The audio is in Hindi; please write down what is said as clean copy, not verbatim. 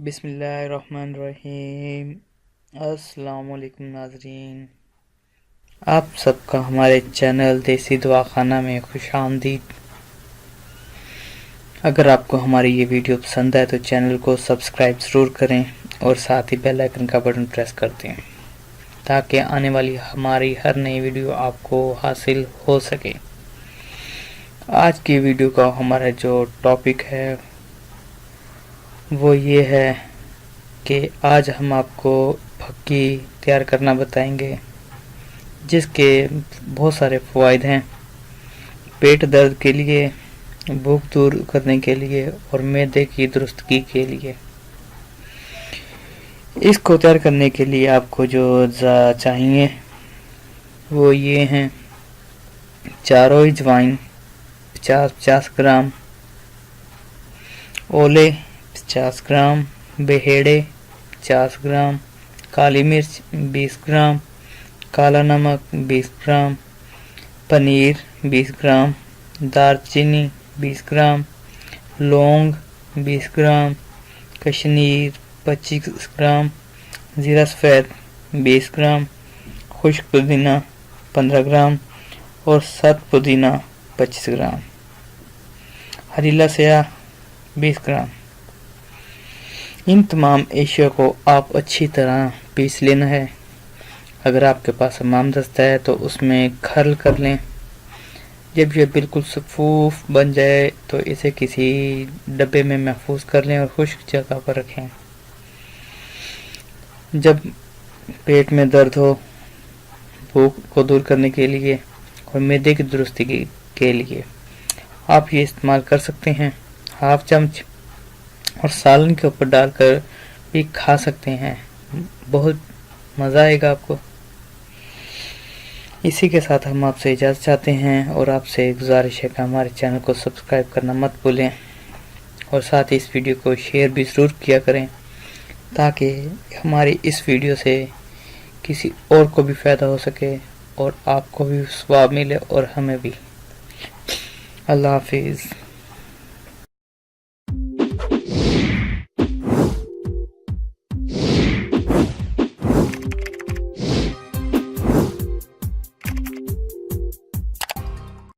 बिस्मिल्लाहिर्रहमानिर्रहीम। अस्सलाम वालेकुम नाज़रीन, आप सबका हमारे चैनल देसी दवाखाना में खुशामदीद। अगर आपको हमारी ये वीडियो पसंद है तो चैनल को सब्सक्राइब ज़रूर करें और साथ ही बेल आइकन का बटन प्रेस कर दें ताकि आने वाली हमारी हर नई वीडियो आपको हासिल हो सके। आज की वीडियो का हमारा जो टॉपिक है वो ये है कि आज हम आपको फक्की तैयार करना बताएंगे, जिसके बहुत सारे फ़वाइद हैं। पेट दर्द के लिए, भूख दूर करने के लिए और मैदे की दुरुस्तगी के लिए। इसको तैयार करने के लिए आपको जो चाहिए वो ये हैं: चारों अजवाइन 50-50 ग्राम, ओले 50 ग्राम, बेहेड़े 50 ग्राम, काली मिर्च 20 ग्राम, काला नमक 20 ग्राम, पनीर 20 ग्राम, दालचीनी 20 ग्राम, लौंग 20 ग्राम, कश्मीर 25 ग्राम, ज़ीरा सफ़ेद 20 ग्राम, खुश्क पुदीना 15 ग्राम और सत पुदीना 25 ग्राम, हरीला स्याह 20 ग्राम। इन तमाम एशिया को आप अच्छी तरह पीस लेना है। अगर आपके पास हमाम दस्ता है तो उसमें खर्ल कर लें। जब यह बिल्कुल सफूफ बन जाए तो इसे किसी डब्बे में महफूज कर लें और खुश्क जगह पर रखें। जब पेट में दर्द हो, भूख को दूर करने के लिए और मैदे की दुरुस्तगी के लिए आप ये इस्तेमाल कर सकते हैं। हाफ चम्मच और सालन के ऊपर डालकर भी खा सकते हैं, बहुत मज़ा आएगा आपको। इसी के साथ हम आपसे इजाज़त चाहते हैं और आपसे गुजारिश है कि हमारे चैनल को सब्सक्राइब करना मत भूलें और साथ ही इस वीडियो को शेयर भी ज़रूर किया करें ताकि हमारी इस वीडियो से किसी और को भी फ़ायदा हो सके और आपको भी सवाब मिले और हमें भी। अल्लाह हाफिज़।